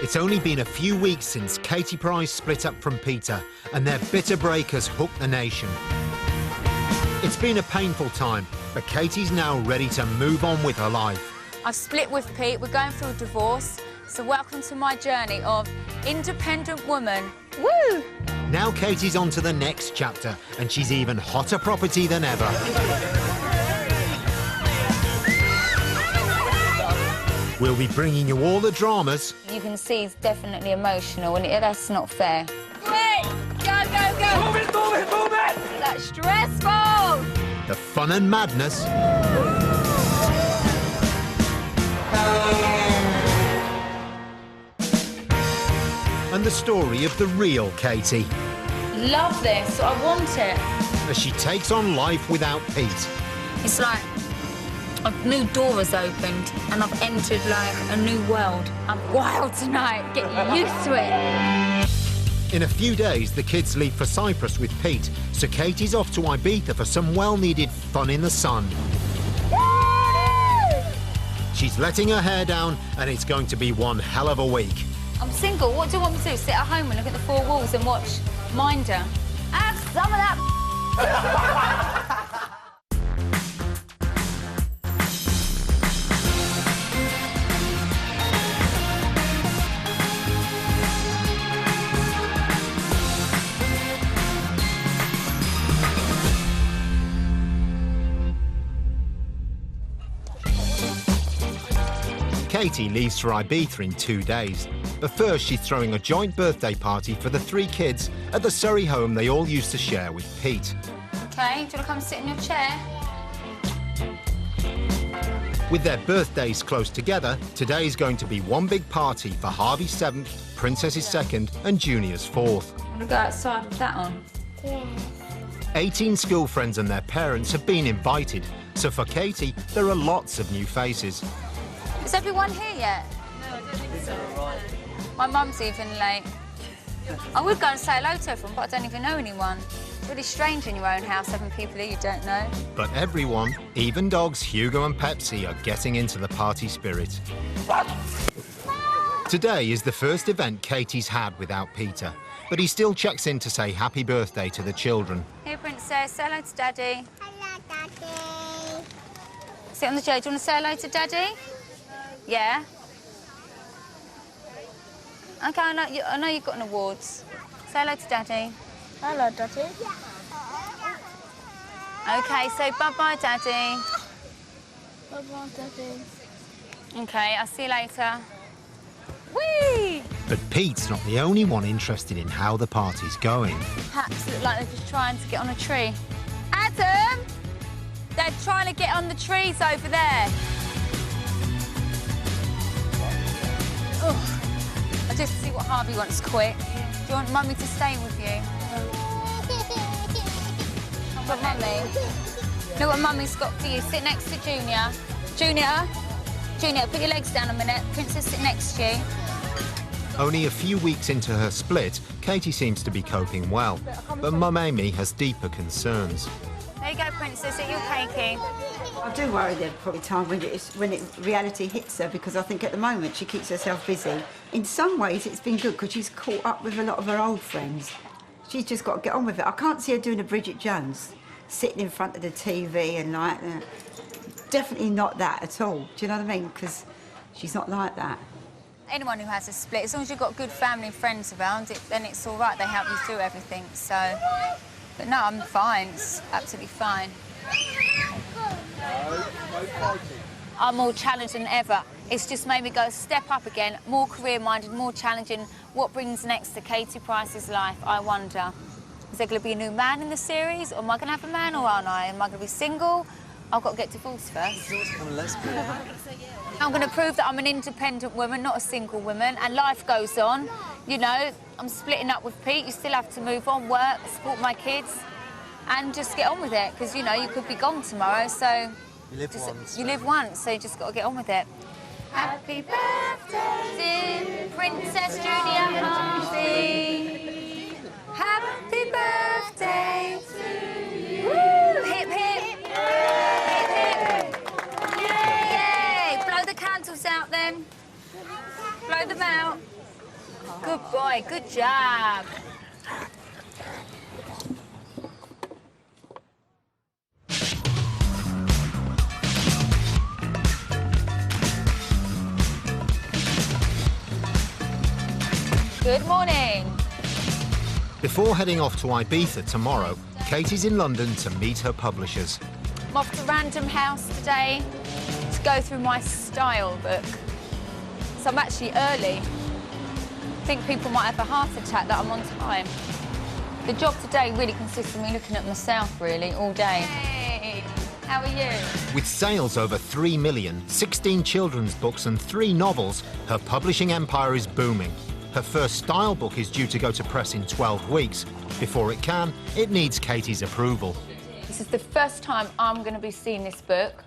It's only been a few weeks since Katie Price split up from Peter, and their bitter break has hooked the nation. It's been a painful time, but Katie's now ready to move on with her life. I've split with Pete, we're going through a divorce, so welcome to my journey of independent woman. Woo! Now Katie's on to the next chapter, and she's even hotter property than ever. We'll be bringing you all the dramas. You can see he's definitely emotional, and that's not fair. Wait! Go, go, go! Move it, move it, move it! That's stressful! The fun and madness. And the story of the real Katie. Love this, I want it. As she takes on life without Pete. It's like a new door has opened and I've entered like a new world. I'm wild tonight, get used to it. In a few days, the kids leave for Cyprus with Pete, so Katie's off to Ibiza for some well-needed fun in the sun. She's letting her hair down, and it's going to be one hell of a week. I'm single, what do you want me to do? Sit at home and look at the four walls and watch Minder? Have some of that. Katie leaves for Ibiza in 2 days. But first, she's throwing a joint birthday party for the 3 kids at the Surrey home they all used to share with Pete. OK, do you want to come sit in your chair? With their birthdays close together, today's going to be one big party for Harvey's 7th, Princess's 2nd and Junior's 4th. Want to go outside with that on? Yeah. 18 school friends and their parents have been invited, so for Katie, there are lots of new faces. Is everyone here yet? No, I don't think so. My mum's even late. I would go and say hello to everyone, but I don't even know anyone. It's really strange in your own house having people who you don't know. But everyone, even dogs Hugo and Pepsi, are getting into the party spirit. Today is the first event Katie's had without Peter, but he still checks in to say happy birthday to the children. Here, Princess, say hello to Daddy. Hello, Daddy. Sit on the chair. Do you want to say hello to Daddy? Yeah? OK, I know you've got an awards. Say hello to Daddy. Hello, Daddy. OK, say bye-bye, Daddy. Bye-bye, Daddy. OK, I'll see you later. Whee! But Pete's not the only one interested in how the party's going. Hats look like they're just trying to get on a tree. Adam! They're trying to get on the trees over there. Oh, I just see what Harvey wants quick. Do you want Mummy to stay with you? But Mummy, look what Mummy's got for you. Sit next to Junior. Junior, put your legs down a minute. Princess, sit next to you. Only a few weeks into her split, Katie seems to be coping well, but Mum Amy has deeper concerns. There you go, Princess. Eat your cakey. I do worry there'll probably time when reality hits her, because I think at the moment she keeps herself busy. In some ways it's been good because she's caught up with a lot of her old friends. She's just got to get on with it. I can't see her doing a Bridget Jones, sitting in front of the TV and like that. Definitely not that at all. Do you know what I mean? Because she's not like that. Anyone who has a split, as long as you've got good family and friends around, then it's all right. They help you through everything, so... But no, I'm fine. It's absolutely fine. I'm more challenged than ever. It's just made me go a step up again, more career-minded, more challenging. What brings next to Katie Price's life, I wonder? Is there going to be a new man in the series, or am I going to have a man, or aren't I? Am I going to be single? I've got to get divorced first. I'm going to prove that I'm an independent woman, not a single woman, and life goes on. You know, I'm splitting up with Pete. You still have to move on, work, support my kids, and just get on with it, because, you know, you could be gone tomorrow, so... You live once, so you just got to get on with it. Happy birthday, dear Princess Junior Harvey. Happy birthday to you. Woo! Hip, hip. Hip, hip. Yay! Blow the candles out, then. Blow them out. Good boy, good job. Good morning. Before heading off to Ibiza tomorrow, Katie's in London to meet her publishers. I'm off to Random House today to go through my style book. So I'm actually early. I think people might have a heart attack that I'm on time. The job today really consists of me looking at myself, really, all day. Hey, how are you? With sales over 3 million, 16 children's books and 3 novels, her publishing empire is booming. Her first style book is due to go to press in 12 weeks. Before it can, it needs Katie's approval. This is the first time I'm going to be seeing this book.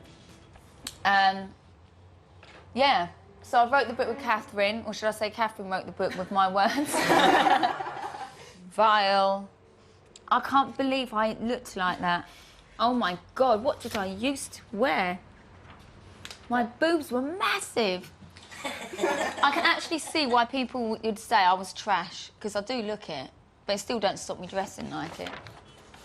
Yeah. So I wrote the book with Catherine, or should I say Catherine wrote the book with my words. Vile. I can't believe I looked like that. Oh my God, what did I used to wear? My boobs were massive. I can actually see why people would say I was trash, because I do look it, but it still don't stop me dressing like it.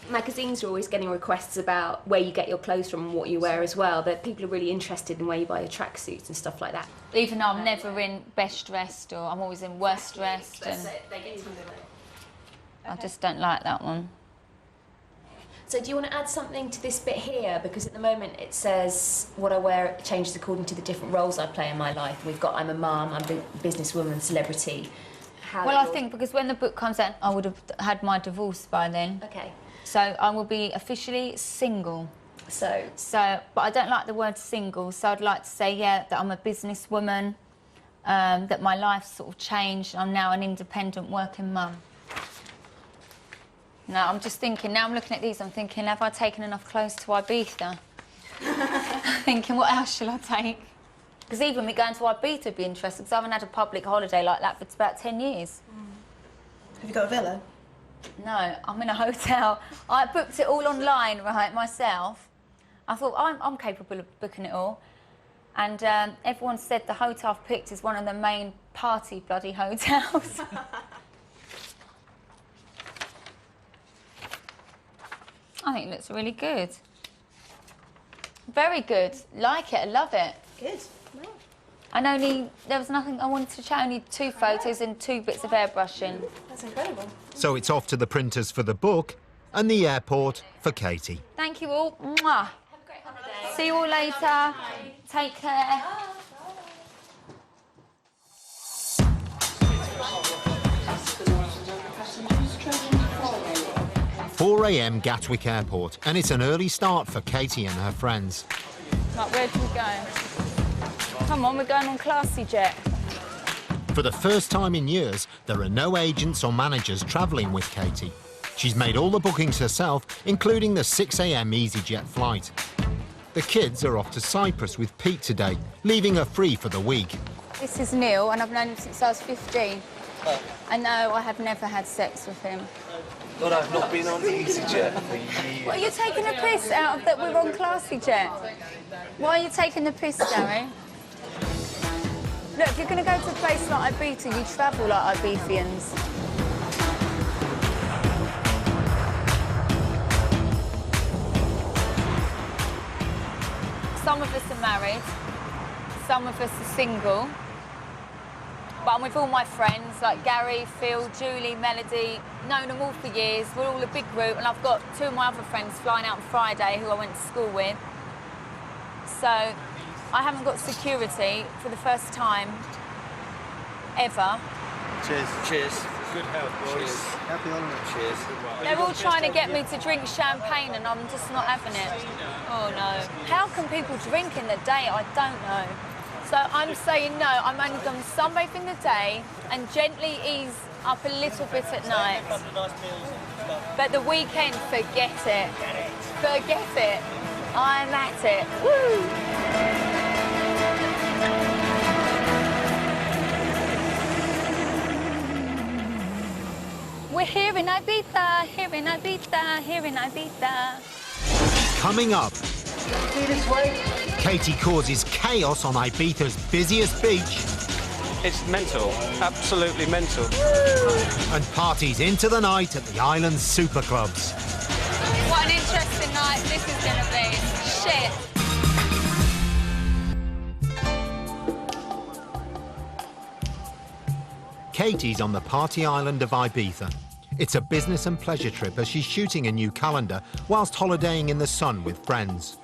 Magazines are always getting requests about where you get your clothes from and what you wear as well. That people are really interested in where you buy your tracksuits and stuff like that. Even though I'm never in best dressed, or I'm always in worst dressed. And I just don't like that one. So do you want to add something to this bit here? Because at the moment it says what I wear changes according to the different roles I play in my life. We've got I'm a mum, I'm a businesswoman, celebrity. Well, I think because when the book comes out, I would have had my divorce by then. Okay. So I will be officially single. So, but I don't like the word single, so I'd like to say, yeah, that I'm a businesswoman, that my life's sort of changed. I'm now an independent working mum. No, I'm just thinking, now I'm looking at these, I'm thinking, have I taken enough clothes to Ibiza? Thinking, what else shall I take? Because even me going to Ibiza would be interesting, because I haven't had a public holiday like that for about 10 years. Have you got a villa? No, I'm in a hotel. I booked it all online, right, myself. I thought, I'm capable of booking it all. And everyone said the hotel I've picked is one of the main party bloody hotels. I think it looks really good. Very good. Like it, I love it. Good. And there was nothing I wanted to show, only 2 photos and 2 bits of airbrushing. That's incredible. So it's off to the printers for the book and the airport for Katie. Thank you all. Mwah. Have a great holiday. See you all later. Take care. 4 a.m. Gatwick Airport, and it's an early start for Katie and her friends. Right, where do we go? Come on, we're going on Classy Jet. For the first time in years, there are no agents or managers travelling with Katie. She's made all the bookings herself, including the 6 a.m. EasyJet flight. The kids are off to Cyprus with Pete today, leaving her free for the week. This is Neil, and I've known him since I was 15. I know I have never had sex with him. But I've not been on EasyJet for years. What, are you taking the piss out of that we're on Classy Jet? Why are you taking the piss, Gary? Look, if you're going to go to a place like Ibiza, you travel like Ibizans. Some of us are married, some of us are single. But I'm with all my friends, like Gary, Phil, Julie, Melody, known them all for years. We're all a big group, and I've got 2 of my other friends flying out on Friday who I went to school with. So I haven't got security for the first time ever. Cheers. Cheers. Good health, boys. Cheers. Happy holiday. Cheers. They're all trying to get me to drink champagne, and I'm just not having it. Oh, no. How can people drink in the day? I don't know. So I'm saying no, I'm only going to sunbathe in the day and gently ease up a little bit at night. But the weekend, forget it. Forget it. I'm at it. Woo! We're here in Ibiza, here in Ibiza, here in Ibiza. Coming up, See this way? Katie causes chaos on Ibiza's busiest beach. It's mental. Absolutely mental. And parties into the night at the island's super clubs. What an interesting night this is going to be. Shit. Katie's on the party island of Ibiza. It's a business and pleasure trip as she's shooting a new calendar whilst holidaying in the sun with friends.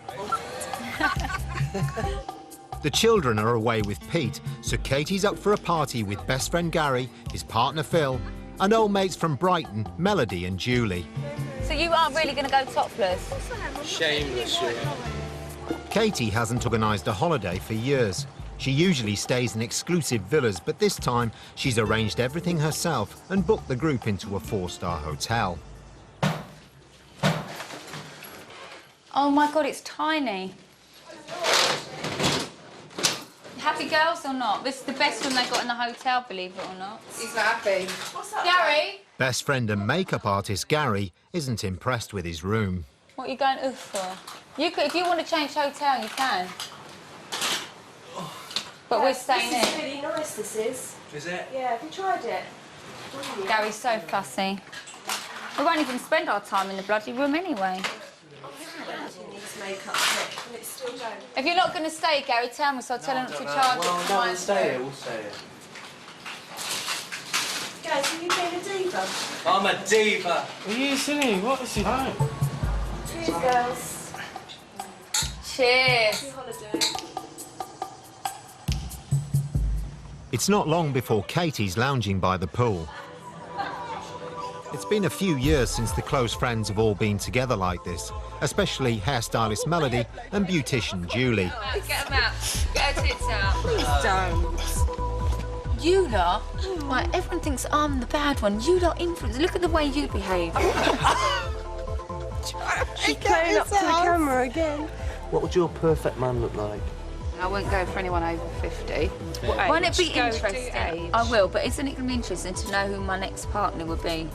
The children are away with Pete, so Katie's up for a party with best friend Gary, his partner Phil, and old mates from Brighton, Melody and Julie. So you are really going to go topless? Shameless, you are. Katie hasn't organised a holiday for years. She usually stays in exclusive villas, but this time she's arranged everything herself and booked the group into a 4-star hotel. Oh my God, it's tiny. Happy girls or not? This is the best one they got in the hotel, believe it or not. He's not happy. What's up, Gary? Best friend and makeup artist Gary isn't impressed with his room. What are you going oof for? You could, if you want to change hotel, you can. But we're staying This is in. really nice, this is. Is it? Yeah, have you tried it? Gary's so fussy. We won't even spend our time in the bloody room anyway. Needs makeup, but it's still going. If you're not going to stay, Gary, tell me so I'll tell him not to charge Well, us. no, we'll stay here. We'll stay here. Guys, have you been a diva? I'm a diva. Are you silly? What is he doing? Cheers, girls. Cheers. Happy holiday. It's not long before Katie's lounging by the pool. It's been a few years since the close friends have all been together like this, especially hairstylist Melody and beautician Julie. Get them out. Get her tits out. Please don't. You lot? Right, everyone thinks I'm the bad one. You lot influence. Look at the way you behave. She's playing up to the camera again. What would your perfect man look like? I wouldn't go for anyone over 50. Won't it be Go to interesting? age. I will, but isn't it going to be interesting to know who my next partner would be?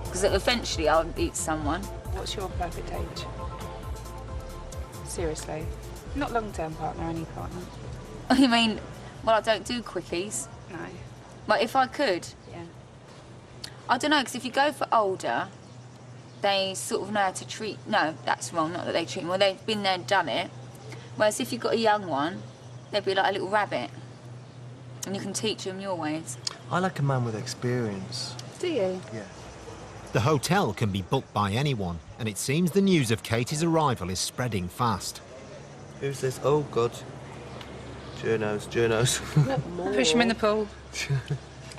Because eventually I'll meet someone. What's your perfect age? Seriously. Not long-term partner, any partner. You mean, well, I don't do quickies. No. But if I could, Yeah. I don't know, because if you go for older, they sort of know how to treat... No, that's wrong, not that they treat... Well, they've been there and done it. Whereas if you've got a young one, they'd be like a little rabbit. And you can teach them your ways. I like a man with experience. Do you? Yeah. The hotel can be booked by anyone, and it seems the news of Katie's arrival is spreading fast. Who's this? Oh, God. Journos. Push him in the pool.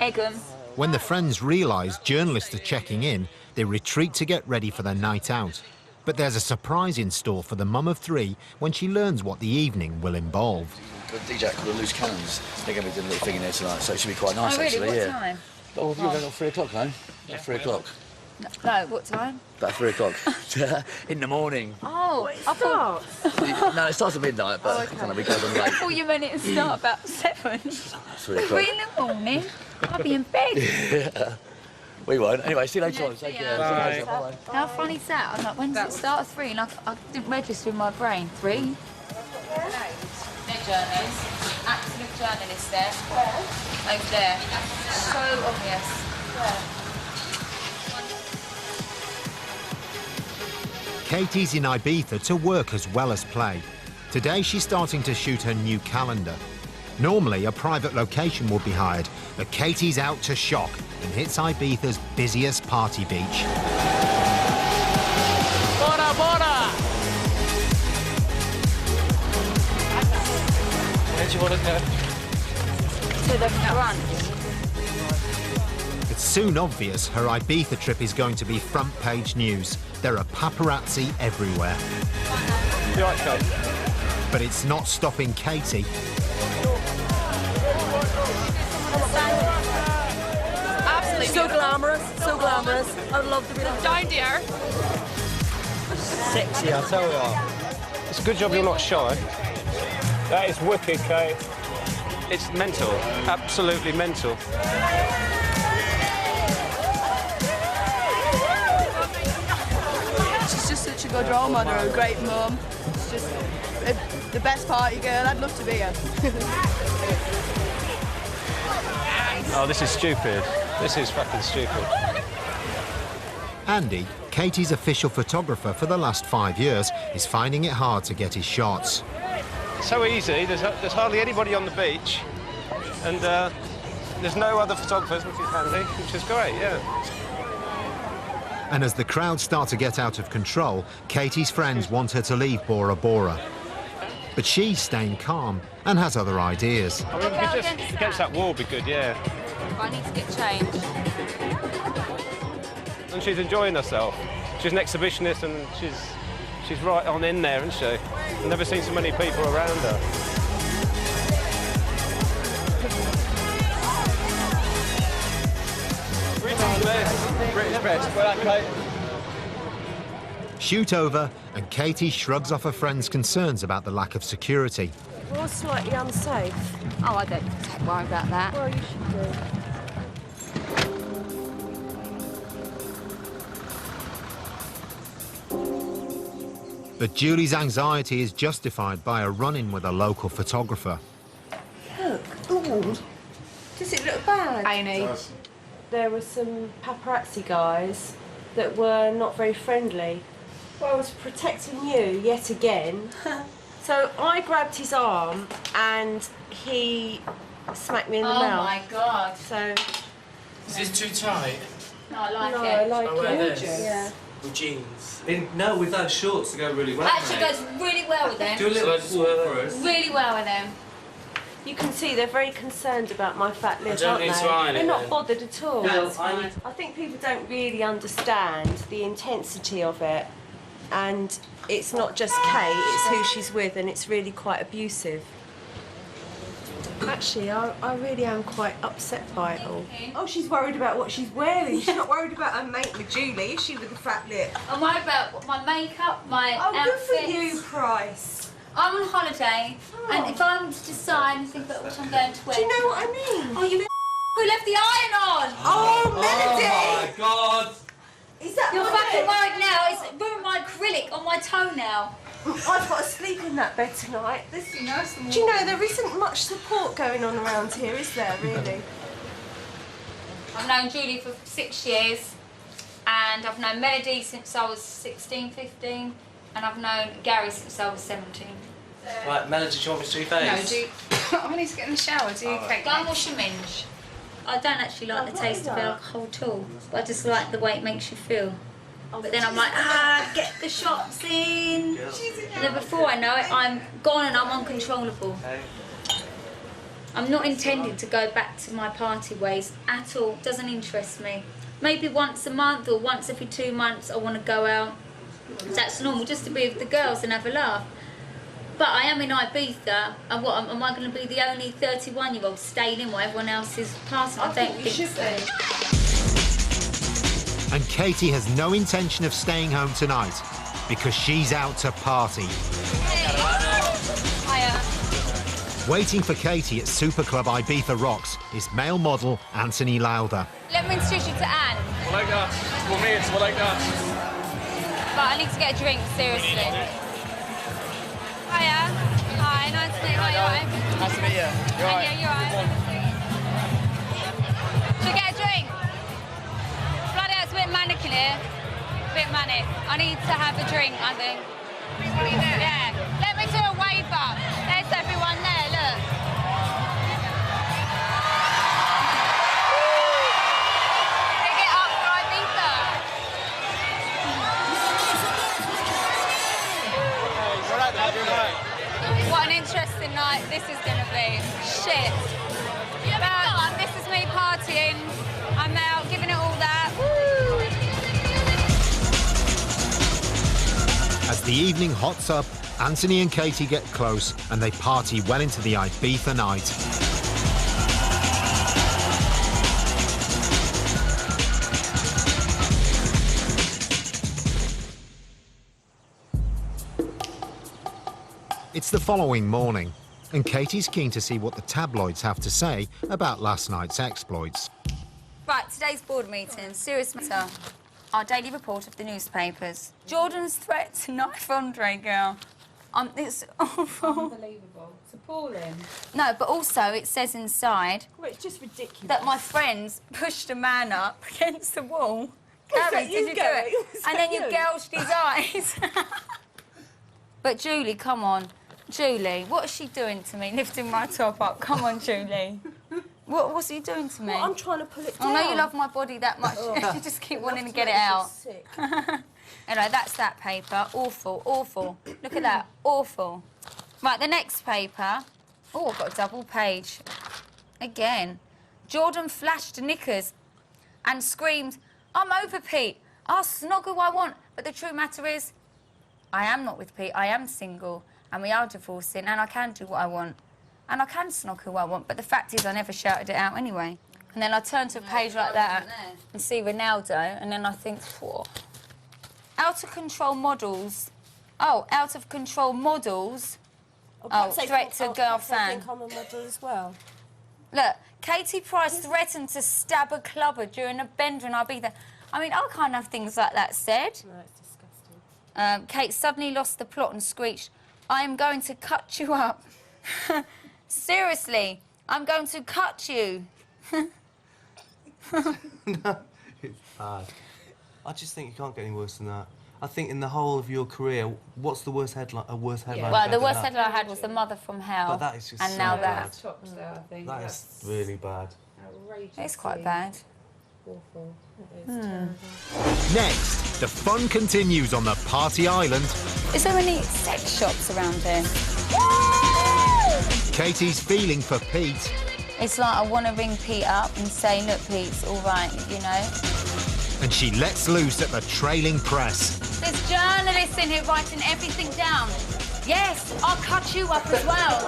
Egg 'em. When the friends realise journalists are checking in, they retreat to get ready for their night out. But there's a surprise in store for the mum of 3 when she learns what the evening will involve. The DJ called the Loose Cannons. They're going to be doing a little thing in there tonight, so it should be quite nice, Oh, really? actually. What yeah. time? Oh, you're going at 3 o'clock, no? At 3 o'clock. No, what time? About 3 o'clock. In the morning. Oh, I thought... No, it starts at midnight, but kind of because I'm I late. thought you meant it would start about 7. 3 3 o'clock. in the morning? I'll be in bed. We won't. Anyway, see you later on. Take care. Bye. See you later. Bye. How funny is that? I'm like, when does it start at 3? And I didn't register in my brain. 3? They're journalists. Absolute journalists there. Where? Over there. So obvious. Where? Katie's in Ibiza to work as well as play. Today she's starting to shoot her new calendar. Normally a private location would be hired, but Katie's out to shock and hits Ibiza's busiest party beach. Bora, bora! Where do you want to go? To the front. It's soon obvious her Ibiza trip is going to be front-page news. There are paparazzi everywhere. You right, Kate? But it's not stopping Katie. Absolutely. So glamorous, so glamorous. I'd love to be there. Down, dear. Sexy, I tell you. It's a good job you're not shy. That is wicked, Kate. It's mental. Absolutely mental. She's just such a good role model, a great mum. She's just the best party girl. I'd love to be her. Oh, this is stupid. This is fucking stupid. Andy, Katie's official photographer for the last 5 years, is finding it hard to get his shots. It's so easy. There's hardly anybody on the beach, and there's no other photographers, which is handy, which is great, yeah. And as the crowds start to get out of control, Katie's friends want her to leave Bora Bora. But she's staying calm and has other ideas. I mean, we could just against that wall be good, yeah. I need to get changed. And she's enjoying herself. She's an exhibitionist, and she's right on in there, isn't she? I've never seen so many people around her. British best. Well done, Kate. Shoot over, and Katie shrugs off her friends' concerns about the lack of security. We're all slightly unsafe. Oh, I don't worry about that. Well, you should do. But Julie's anxiety is justified by a run-in with a local photographer. Look, ooh, does it look bad? A&E. There were some paparazzi guys that were not very friendly. Well, I was protecting you yet again. So I grabbed his arm and he smacked me in the mouth. Oh my God. So. Is this too tight? No, I like No, it. I like I wear it. this. Yeah. With jeans. No, with those shorts to go really well. Actually mate. goes really well with them. Do a little walk for us. Really well with them. You can see they're very concerned about my fat lips, don't aren't need they? to iron it They're not then. bothered at all. No, I think people don't really understand the intensity of it, and it's not just Kate, it's who she's with, and it's really quite abusive. Actually, I really am quite upset by it all. Oh, she's worried about what she's wearing. She's not worried about her mate with Julie, is she, with the fat lip? I'm worried about my makeup, my outfits. Good for you, Price. I'm on holiday, and if I'm to decide and think about what I'm going to wear... Do you know what I mean? Oh, you who left the iron on? Oh, Melody! Oh my God! Is that You're my fucking lip? worried now. It's ruined my acrylic on my toenail. I've got to sleep in that bed tonight. Do you know, there isn't much support going on around here, is there, really? I've known Julie for 6 years, and I've known Melody since I was 16, 15, and I've known Gary since I was 17. Right, Melody, do you want me to do your face? No, I need to get in the shower. Do you cake? Go and wash your minge. I don't actually like the taste of alcohol at all, but I just like the way it makes you feel. But then I'm like, get the shots in. And then before I know it, I'm gone and I'm uncontrollable. I'm not intending to go back to my party ways at all. It doesn't interest me. Maybe once a month or once every 2 months I want to go out. That's normal, just to be with the girls and have a laugh. But I am in Ibiza, and what, am I going to be the only 31-year-old staying in while everyone else is passing? I don't think so. And Katie has no intention of staying home tonight because she's out to party. Waiting for Katie at Super Club Ibiza Rocks is male model Anthony Lauder. Let me introduce you to Anne. Well, like that. For me, it's like that. But I need to get a drink, seriously. Hiya. Hi, nice to meet you. Hi, you alright? Nice to meet you. You're right. Yeah, you're right. Should we get a drink? Bloody hell, it's a bit manic in here. A bit manic. I need to have a drink, I think. Yeah. Let me do a wave up. There's everyone there, look. Pick it up for Ibiza. What an interesting night this is going to be. Shit. But this is me partying. I'm out giving it all that. Woo! As the evening hots up, Anthony and Katie get close and they party well into the Ibiza night. It's the following morning, and Katie's keen to see what the tabloids have to say about last night's exploits. Right, today's board meeting, serious matter. Our daily report of the newspapers. Jordan's threat to knife Andre, girl. It's awful. Unbelievable. To appalling. No, but also it says inside Well, it's just ridiculous. that my friends pushed a man up against the wall. Was Gary, that did you, you Gary? do it? Was And that then you you? gouged his eyes. But Julie, come on. Julie, what's she doing to me? Lifting my top up. Come on, Julie. What's he doing to me? Well, I'm trying to pull it down. I know you love my body that much. You just keep wanting to get it out. Anyway, that's that paper. Awful, awful. Look at that. Awful. Right, the next paper. Oh, I've got a double page. Again. Jordan flashed knickers and screamed, "I'm over Pete. I'll snog who I want." But the true matter is, I am not with Pete. I am single. And we are divorcing. And I can do what I want. And I can snog who I want. But the fact is, I never shouted it out anyway. And then I turn to a page like that and see Ronaldo. And then I think, whoa. Out of control models. Oh, out of control models. Oh, threat to girl fan. I think I'm a model as well. Look, Katie Price threatened to stab a clubber during a bender in Ibiza. I mean, I can't have things like that said. No, it's disgusting. Kate suddenly lost the plot and screeched, "I am going to cut you up." Seriously, I'm going to cut you. No, it's bad. I just think you can't get any worse than that. I think in the whole of your career, what's the worst headline? Well, the worst headline I had was The Mother from Hell. But that is just and so now bad. that. Tops there, I think. That is really bad. Outrageous. It's quite bad. Awful. It is terrible. Next, the fun continues on the party island. Is there any sex shops around here? Katie's feeling for Pete. It's like I want to ring Pete up and say, "Look, Pete, it's all right, you know." And she lets loose at the trailing press. There's journalists in here writing everything down. Yes, I'll cut you up as well.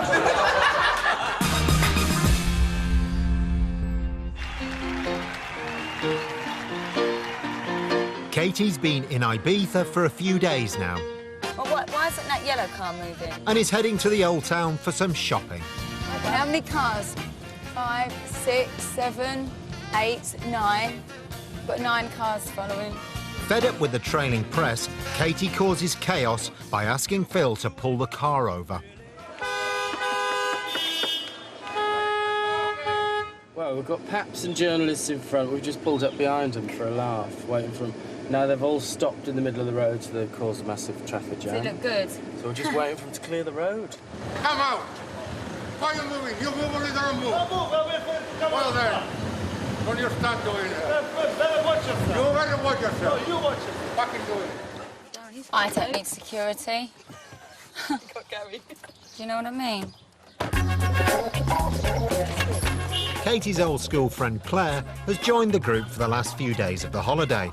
Katie's been in Ibiza for a few days now Well, why isn't that yellow car moving? and is heading to the Old Town for some shopping. How many cars? 5, 6, 7, 8, 9. Got 9 cars following. Fed up with the trailing press, Katie causes chaos by asking Phil to pull the car over. Well, we've got Paps and journalists in front. We've just pulled up behind them for a laugh, waiting for them. Now they've all stopped in the middle of the road, so they've caused a massive traffic jam. Does it look good? So we're just waiting for them to clear the road. Come out! Why are you moving? You move or you don't move? I'll move. Well then, don't you start doing that. Better watch yourself. You better watch yourself. No, you watch yourself. Fucking do it. I don't need security. Gary. Do you know what I mean? Katie's old school friend Claire has joined the group for the last few days of the holiday.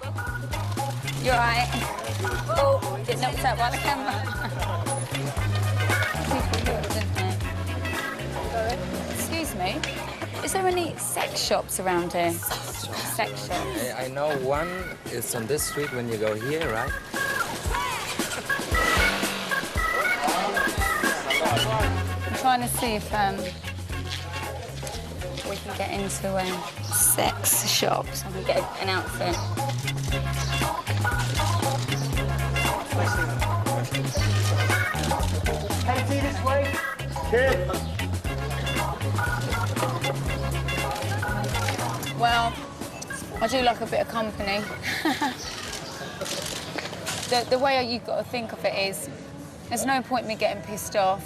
You're right. Oh, get knocked out by the camera. Excuse me. Is there any sex shops around here? Sex shops. I know one is on this street when you go here, right? I'm trying to see if we can get into a sex shop so I can get an outfit. Hey, see this way? Kid. Well, I do like a bit of company. The way you've got to think of it is, there's no point me getting pissed off,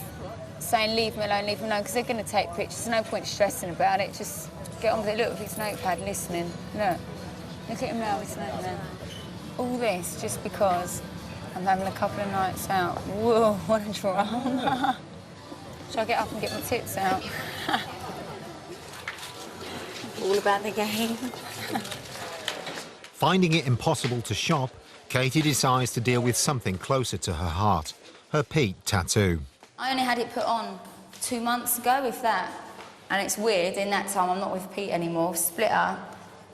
saying leave me alone, because they're going to take pictures. There's no point stressing about it. Just get on with it. Look with his notepad, listening. Look at him now with his notepad. All this just because I'm having a couple of nights out. Whoa, what a drama. Shall I get up and get my tits out? All about the game. Finding it impossible to shop, Katie decides to deal with something closer to her heart, her Pete tattoo. I only had it put on 2 months ago, if that. And it's weird, in that time I'm not with Pete anymore, split up.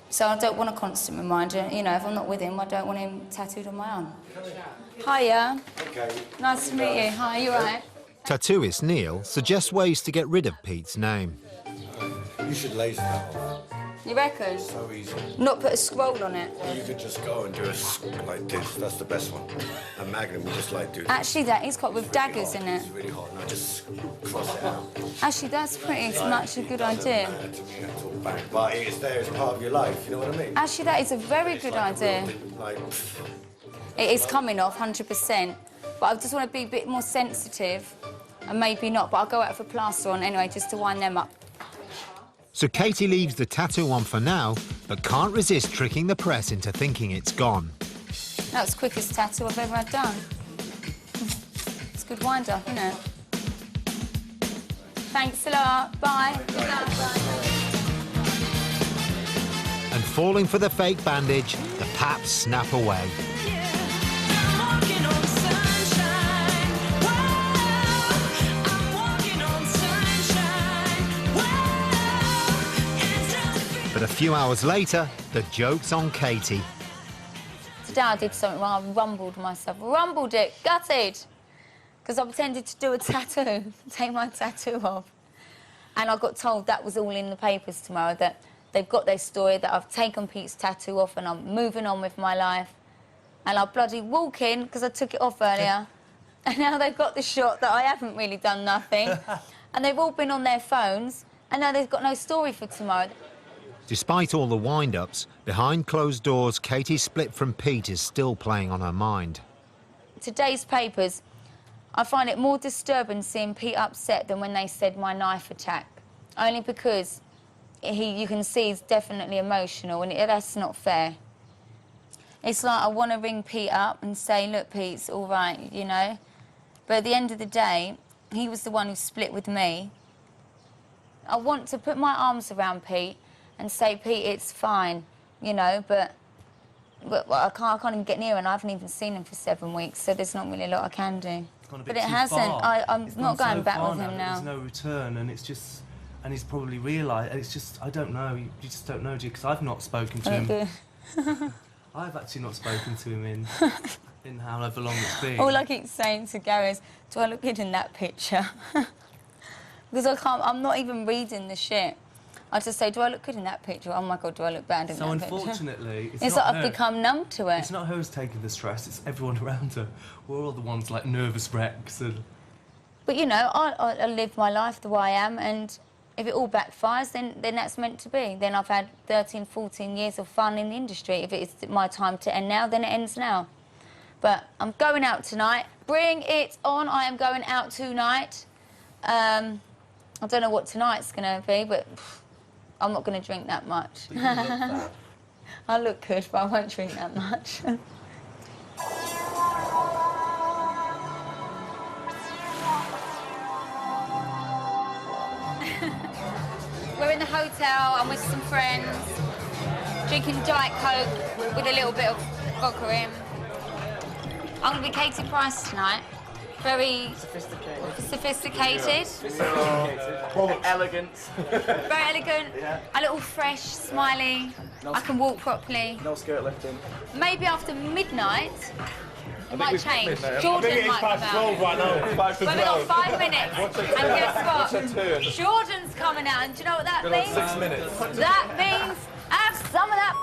So I don't want a constant reminder. You know, if I'm not with him, I don't want him tattooed on my arm. Hiya. Okay. Nice to meet you. Hi, you all right? Tattooist Neil suggests ways to get rid of Pete's name. You should laser that off. You reckon? So easy. Not put a scroll on it? You could just go and do it like this. That's the best one. A magnum, you just like do. Actually, that is quite with daggers in it. It's really hot. Now just cross it out. Actually, that's pretty much a good idea. To me, that's all bang. But it's there as part of your life, you know what I mean? Actually, that is a very good idea. Like, It is coming off, 100%. But I just want to be a bit more sensitive, and maybe not, but I'll go out for plaster on anyway, just to wind them up. So Katie leaves the tattoo on for now, but can't resist tricking the press into thinking it's gone. That was the quickest tattoo I've ever had done. It's a good wind-up, isn't it? Thanks a lot. Bye. And falling for the fake bandage, the paps snap away. But a few hours later, the joke's on Katie. Today I did something wrong. I rumbled myself. Rumbled it. Gutted. Because I pretended to do a tattoo. Take my tattoo off. And I got told that was all in the papers tomorrow, that they've got their story, that I've taken Pete's tattoo off and I'm moving on with my life. And I bloody walk in, because I took it off earlier, and now they've got the shot that I haven't really done nothing. And they've all been on their phones, and now they've got no story for tomorrow. Despite all the wind-ups, behind closed doors, Katie's split from Pete is still playing on her mind. Today's papers, I find it more disturbing seeing Pete upset than when they said my knife attack. Only because you can see he's definitely emotional, and that's not fair. It's like I want to ring Pete up and say, look, Pete, it's all right, you know? But at the end of the day, he was the one who split with me. I want to put my arms around Pete and say, Pete, it's fine, you know, but I can't even get near him, and I haven't even seen him for 7 weeks, so there's not really a lot I can do. But it hasn't. I'm not going back with him now. There's no return, and it's just... And he's probably realised... It's just... I don't know. You just don't know, do you? Because I've not spoken to him. I've actually not spoken to him in however long it's been. All I keep saying to Gary is, do I look good in that picture? Because I can't... I'm not even reading the shit. I just say, do I look good in that picture? Oh, my God, do I look bad in that picture? So, unfortunately... It's like I've become numb to it. It's not her who's taking the stress, it's everyone around her. We're all the ones, like, nervous wrecks and... But, you know, I live my life the way I am, and if it all backfires, then that's meant to be. Then I've had 13, 14 years of fun in the industry. If it's my time to end now, then it ends now. But I'm going out tonight. Bring it on. I am going out tonight. I don't know what tonight's going to be, but... I'm not going to drink that much. I look good, but I won't drink that much. We're in the hotel, I'm with some friends, drinking Diet Coke with a little bit of vodka in. I'm going to be Katie Price tonight. Very sophisticated. Elegant. Very elegant. Yeah. A little fresh, smiley. I can walk properly. No skirt lifting. Maybe after midnight, it might change. Jordan might come out. Right now. We've got 5 minutes. And guess what? Jordan's coming out. And do you know what that means? 6 minutes. That means have some of that.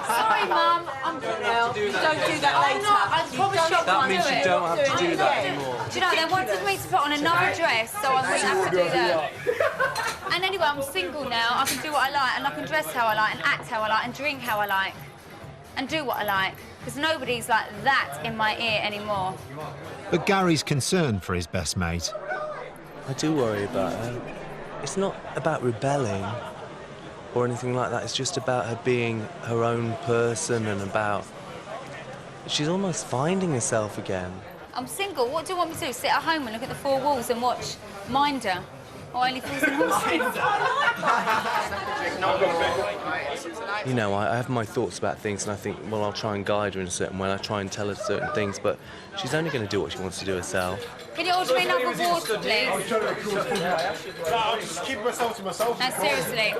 Sorry, Mum. I'm Don't do that later. I promise you That means you don't have to do that anymore. Do you know, they wanted me to put on another dress, so I wouldn't have to do that. And anyway, I'm single now. I can do what I like, and I can dress how I like, and act how I like, and drink how I like, and do what I like. Because nobody's like that in my ear anymore. But Gary's concerned for his best mate. I do worry about her. It's not about rebelling or anything like that. It's just about her being her own person and about... She's almost finding herself again. I'm single. What do you want me to do? Sit at home and look at the four walls and watch Minder? Or Only Fools and Horses? You know, I have my thoughts about things, and I think, well, I'll try and guide her in a certain way. I try and tell her certain things, but she's only going to do what she wants to do herself. Can you order me another water, please? I'm just keeping myself to myself. No, seriously.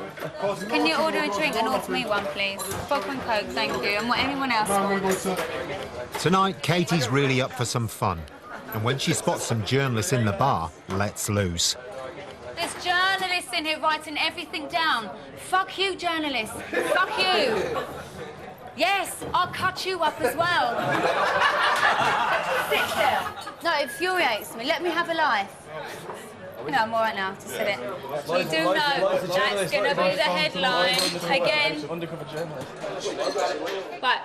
Can you order a drink and order me one, please? Vodka and Coke, thank you. And what anyone else wants. Tonight, Katie's really up for some fun. And when she spots some journalists in the bar, lets loose. There's journalists sitting here writing everything down. Fuck you, journalists. Fuck you. Yes, I'll cut you up as well. Sit there. No, it infuriates me. Let me have a life. No, I'm all right now. Just said it. You do know that's going to be the headline again. Right.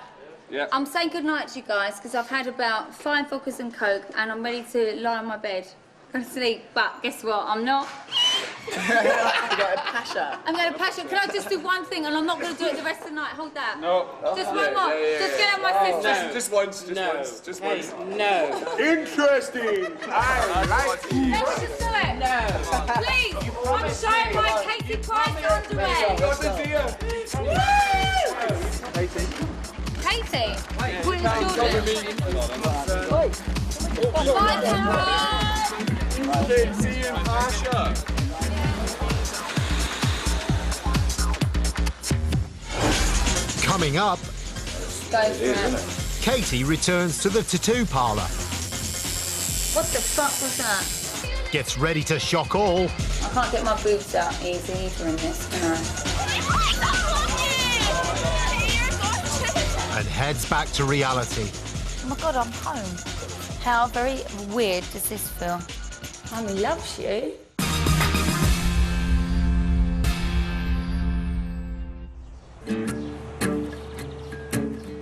Yeah. I'm saying goodnight to you guys because I've had about 5 vodkas and Coke and I'm ready to lie on my bed. Go to sleep, but guess what? I'm not. You got a pasha. I'm going to passion. Can I just do one thing and I'm not going to do it the rest of the night? Hold that. No. Just one more. Just get out my sister. Just once. Just once. No. Interesting. I like it. Let's just do it. No. Please. I'm showing my Katie Price underwear. Woo! Katie. Put in Jordan. Bye, Tara. See you in Pasha. Coming up, Go for it. Katie returns to the tattoo parlour, What the fuck was that? gets ready to shock all, I can't get my boobs out easy either in this, can I? and heads back to reality. Oh my God, I'm home. How very weird does this feel? Mummy loves you.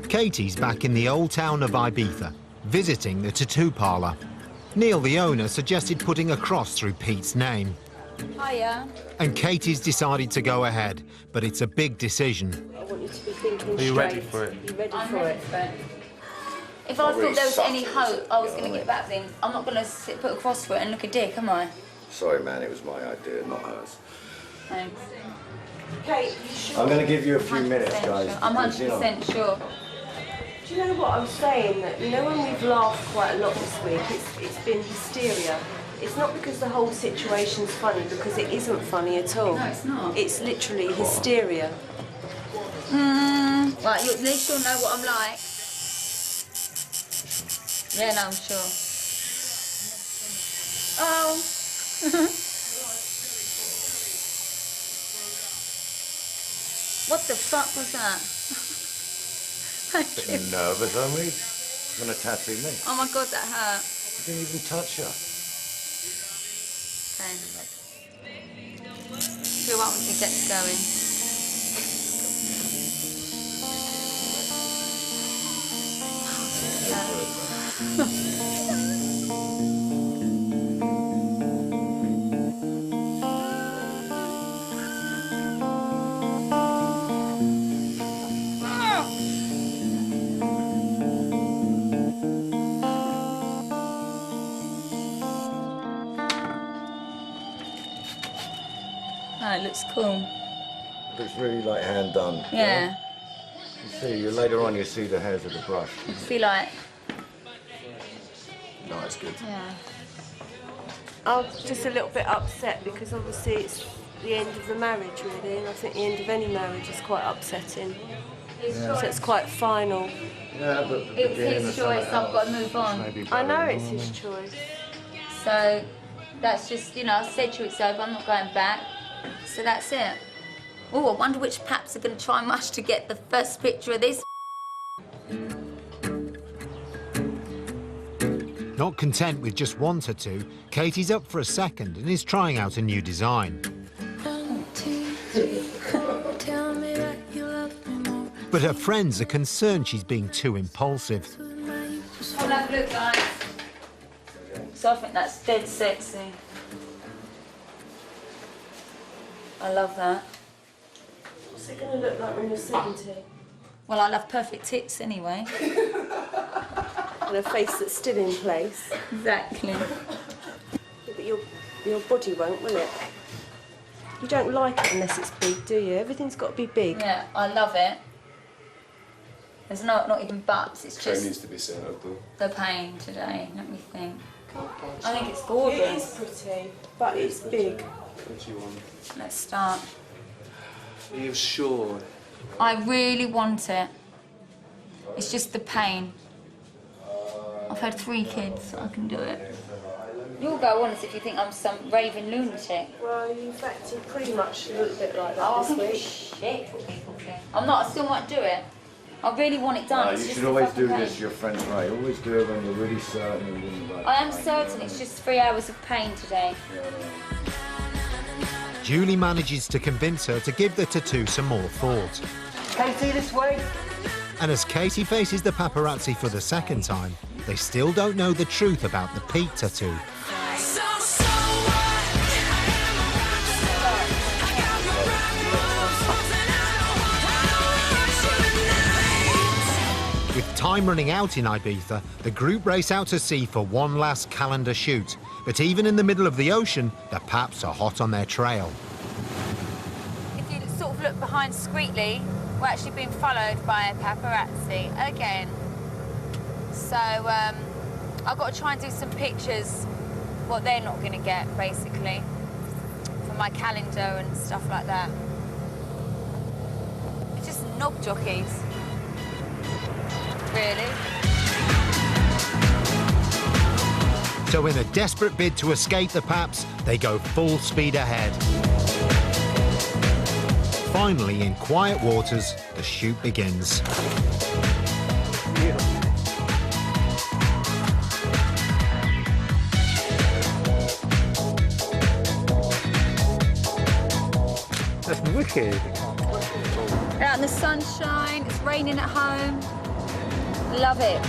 Katie's back in the old town of Ibiza, visiting the tattoo parlour. Neil, the owner, suggested putting a cross through Pete's name. Hiya. And Katie's decided to go ahead, but it's a big decision. I want you to be thinking Are you ready straight. for it? Be ready I'm for ready it. for it. If I thought there was any hope I was going to get back then, I'm not going to put a cross for it and look a dick, am I? Sorry, man, it was my idea, not hers. Thanks. Kate, you sure? I'm going to give you a few minutes, 100% guys. sure. I'm because, you know, 100% sure. Do you know what I'm saying? That you know when we've laughed quite a lot this week, it's been hysteria. It's not because the whole situation's funny, because it isn't funny at all. No, it's not. It's literally hysteria. Right, at least you'll know what I'm like. Yeah, no, I'm sure. Oh. What the fuck was that? Bit nervous, aren't we? Going to tattoo me. Oh my God, that hurt. You didn't even touch her. Okay. Feel what we can get going. Oh, it looks cool. Looks really like hand done. Yeah. You see, later on you see the hairs of the brush. I feel like. No, it's good. Yeah. I'm just a little bit upset because obviously it's the end of the marriage, really, and I think the end of any marriage is quite upsetting. Yeah. So it's quite final. Yeah, but It was his choice, I've got to move on. I know it's his choice. So that's just, you know, I said to you it's over, I'm not going back. So that's it. Oh, I wonder which paps are going to try much to get the first picture of this. Not content with just one tattoo, Katie's up for a second and is trying out a new design. But her friends are concerned she's being too impulsive. Have a look, guys. So I think that's dead sexy. I love that. What's it going to look like when you're 70? Well, I love perfect tits anyway. And a face that's still in place. Exactly. Yeah, but your body won't, will it? You don't like it unless it's big, do you? Everything's got to be big. Yeah, I love it. There's not even butts, it's Kate just needs to be set up, though. the pain today. Let me think. I think it's gorgeous. It is pretty, but it's big. 21. Let's start. Are you sure? I really want it. It's just the pain. I've had 3 kids, so I can do it. You'll go on as if you think I'm some raving lunatic. Well, you've acted pretty much a little bit like that Oh, this week. shit, what people think. I'm not, I still might do it. I really want it done. No, It's you just should a always fucking do pain. this your friend's way. Always do it when you're really certain and really like. I am certain it's just 3 hours of pain today. Julie manages to convince her to give the tattoo some more thought. Katie, this way. And as Katie faces the paparazzi for the second time, they still don't know the truth about the Pete tattoo. With time running out in Ibiza, the group race out to sea for one last calendar shoot. But even in the middle of the ocean, the Paps are hot on their trail. If you sort of look behind discreetly, we're actually being followed by a paparazzi again. So I've got to try and do some pictures, what they're not going to get, basically, for my calendar and stuff like that. It's just knob jockeys, really. So in a desperate bid to escape the Paps, they go full speed ahead. Finally, in quiet waters, the shoot begins. That's wicked. Out in the sunshine, it's raining at home. Love it.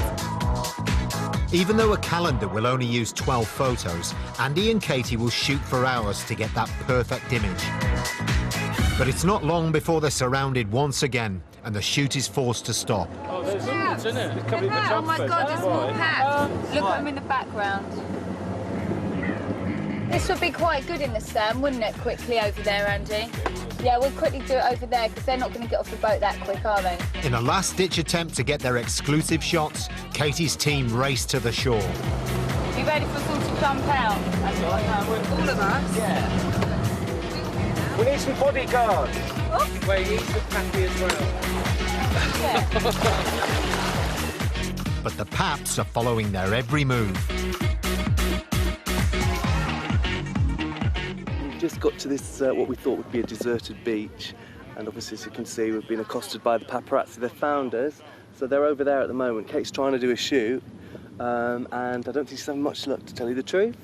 Even though a calendar will only use 12 photos, Andy and Katie will shoot for hours to get that perfect image. But it's not long before they're surrounded once again, and the shoot is forced to stop. Oh, there's hundreds, isn't it? Oh my God, there's more Paps. Look at them in the background. This would be quite good in the sun, wouldn't it, quickly over there, Andy? Yeah, we'll quickly do it over there, because they're not going to get off the boat that quick, are they? In a last-ditch attempt to get their exclusive shots, Katie's team race to the shore. You ready for us all to jump out? That's all right. All of us? Yeah. We need some bodyguards. Oh. Wait, he's the pappy as well. But the Paps are following their every move. We've just got to this, what we thought would be a deserted beach. And obviously, as you can see, we've been accosted by the paparazzi. They found us, so they're over there at the moment. Kate's trying to do a shoot, and I don't think she's having much luck, to tell you the truth.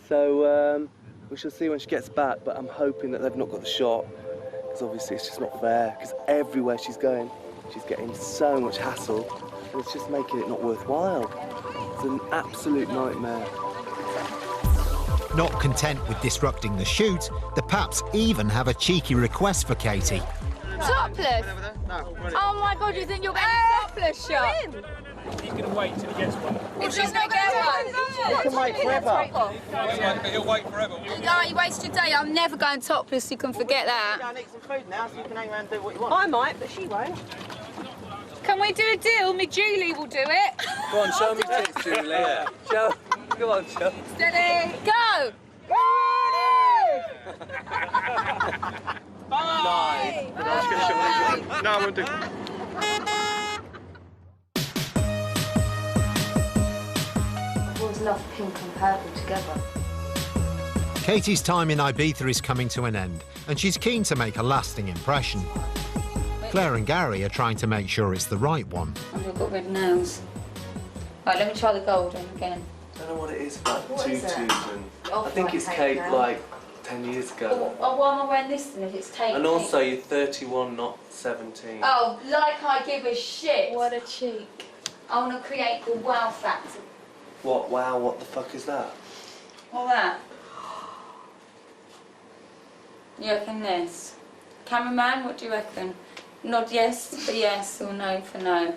So we shall see when she gets back, but I'm hoping that they've not got the shot, because obviously it's just not fair, because everywhere she's going, she's getting so much hassle, and it's just making it not worthwhile. It's an absolute nightmare. Not content with disrupting the shoot, the Paps even have a cheeky request for Katie. Topless? Oh my God, you think you're getting a topless shot? He's going to wait till he gets one. Well, she's not going to get one. You can wait forever. He'll wait forever. No, you wasted your day. I'm never going topless, you can forget that. Go and eat some food now so you can hang around and do what you want. I might, but she won't. Can we do a deal? Me Julie will do it. Go on, show me tits, Julie. Yeah. Show. Go on, show. Steady. Go. Bye. No, I won't do. I've always loved pink and purple together. Katie's time in Ibiza is coming to an end, and she's keen to make a lasting impression. Claire and Gary are trying to make sure it's the right one. I've got red nails. Right, let me try the golden again. I don't know what it is about What is tutus, it? and Oh, I think it's right, Kate okay. like 10 years ago. Oh, why am I wearing this then if it's tape? And also, you're 31, not 17. Oh, like I give a shit. What a cheek. I want to create the wow factor. What? Wow, what the fuck is that? All that. You reckon this? Cameraman, what do you reckon? Nod yes for yes or no for no.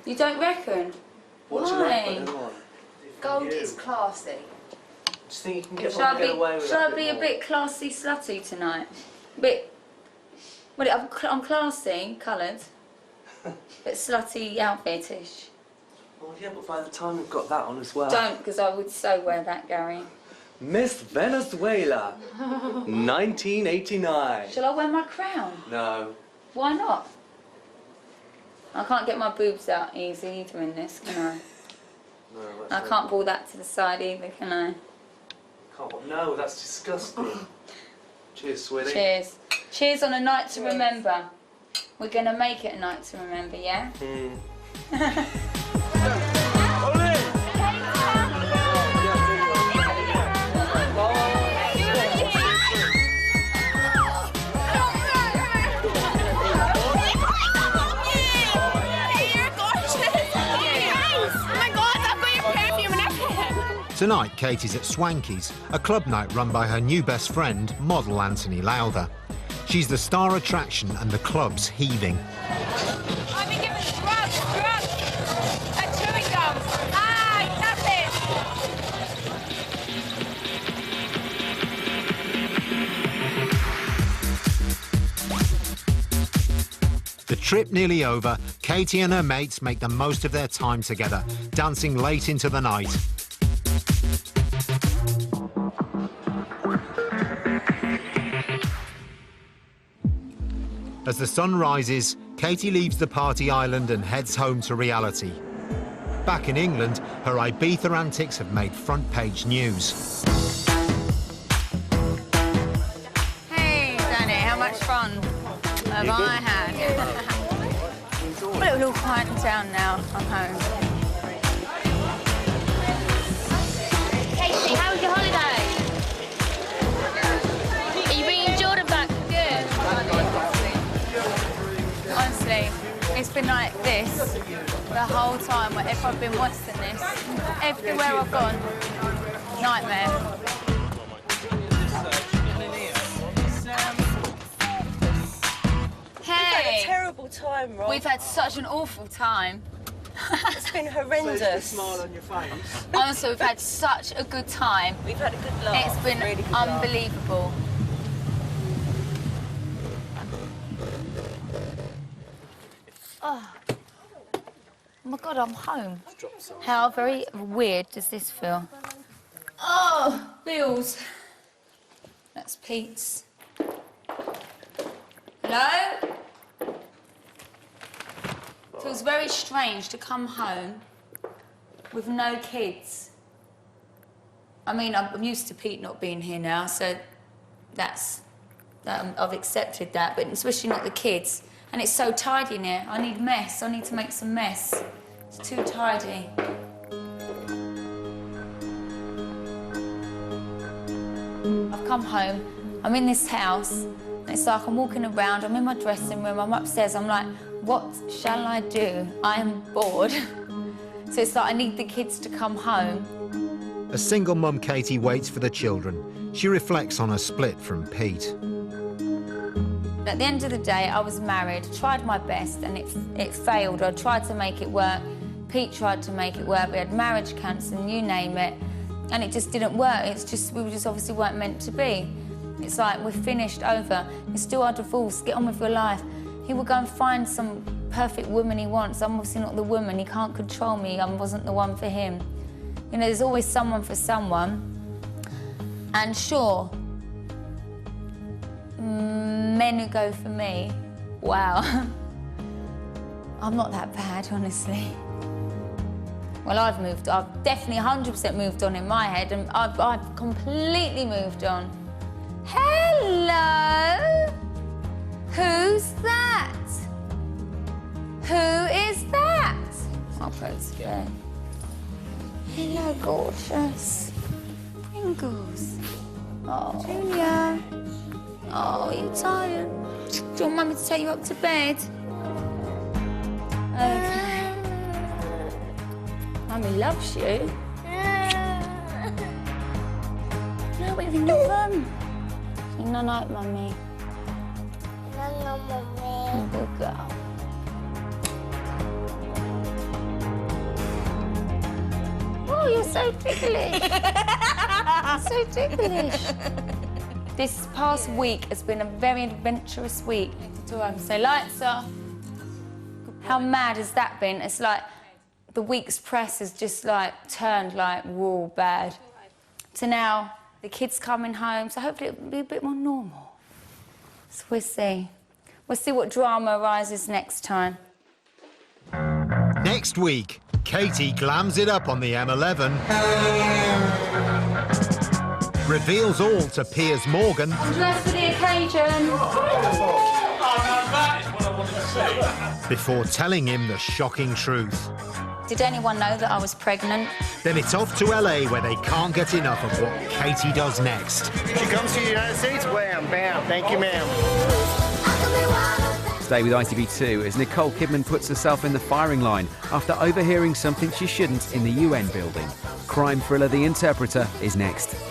You don't reckon? What do you Why? reckon? Who won? Gold is classy. Just think you can Should I get away with should that I be a more? bit classy slutty tonight? Well, I'm classy, coloured, but slutty outfitish. Well, yeah, but by the time we've got that on as well. Don't, because I would so wear that, Gary. Miss Venezuela, 1989. Shall I wear my crown? No. Why not? I can't get my boobs out easy either in this, can I? No, I can't pull that to the side either, can I? Oh, no, that's disgusting. Cheers, sweetie. Cheers. Cheers on a night to remember. We're going to make it a night to remember, yeah? Tonight, Katie's at Swanky's, a club night run by her new best friend, model Anthony Lowther. She's the star attraction and the club's heaving. I've been given drugs, and chewing gums. The trip nearly over, Katie and her mates make the most of their time together, dancing late into the night. As the sun rises, Katie leaves the party island and heads home to reality. Back in England, her Ibiza antics have made front-page news. Hey, Danny, how much fun have I had? But it will all quieten down now. I'm home. Katie, how was your holiday? Are you bringing Jordan back? Good. Honestly, it's been like this the whole time. If I've been worse than this, everywhere I've gone, nightmare. We've had a terrible time, Rob. We've had such an awful time. It's been horrendous. Smile on your face. Honestly, we've had such a good time. We've had a good laugh. It's been really good unbelievable. Oh my God, I'm home. How very weird does this feel? Oh, bills. That's Pete's. Hello? Feels very strange to come home with no kids. I mean, I'm used to Pete not being here now, so I've accepted that, but especially not the kids. And it's so tidy in here. I need mess. I need to make some mess. It's too tidy. I've come home. I'm in this house. And it's like I'm walking around. I'm in my dressing room. I'm upstairs. I'm like, what shall I do? I am bored. So it's like I need the kids to come home. As single mum Katie waits for the children, she reflects on her split from Pete. At the end of the day, I was married, tried my best, and it failed. I tried to make it work. Pete tried to make it work. We had marriage counselling, you name it, and it just didn't work. We just obviously weren't meant to be. It's like we're finished, over. You still are divorced. Get on with your life. He will go and find some perfect woman he wants. I'm obviously not the woman. He can't control me. I wasn't the one for him. You know, there's always someone for someone. And sure, men who go for me, wow. I'm not that bad, honestly. Well, I've definitely 100% moved on in my head, and I've completely moved on. Hello? Who's that? Who is that? I'll put it together. Hello, gorgeous. Pringles. Oh, Julia. Oh, are you tired? Do you want Mummy to take you up to bed? Okay. Mummy loves you. No, we're in your room. Say night-night, Mummy. No, Mummy. Good girl. Oh, you're so ticklish. So ticklish. This past week has been a very adventurous week. So lights off. How mad has that been? It's like the week's press has just like turned like, whoa, bad. So now the kids coming home, so hopefully it'll be a bit more normal. So we'll see. We'll see what drama arises next time. Next week, Katie glams it up on the M11. reveals all to Piers Morgan Dressed for the occasion. before telling him the shocking truth. Did anyone know that I was pregnant? Then it's off to LA where they can't get enough of what Katie does next. She comes to the United States, wham, bam, thank you, ma'am. Stay with ITV2 as Nicole Kidman puts herself in the firing line after overhearing something she shouldn't in the UN building. Crime thriller The Interpreter is next.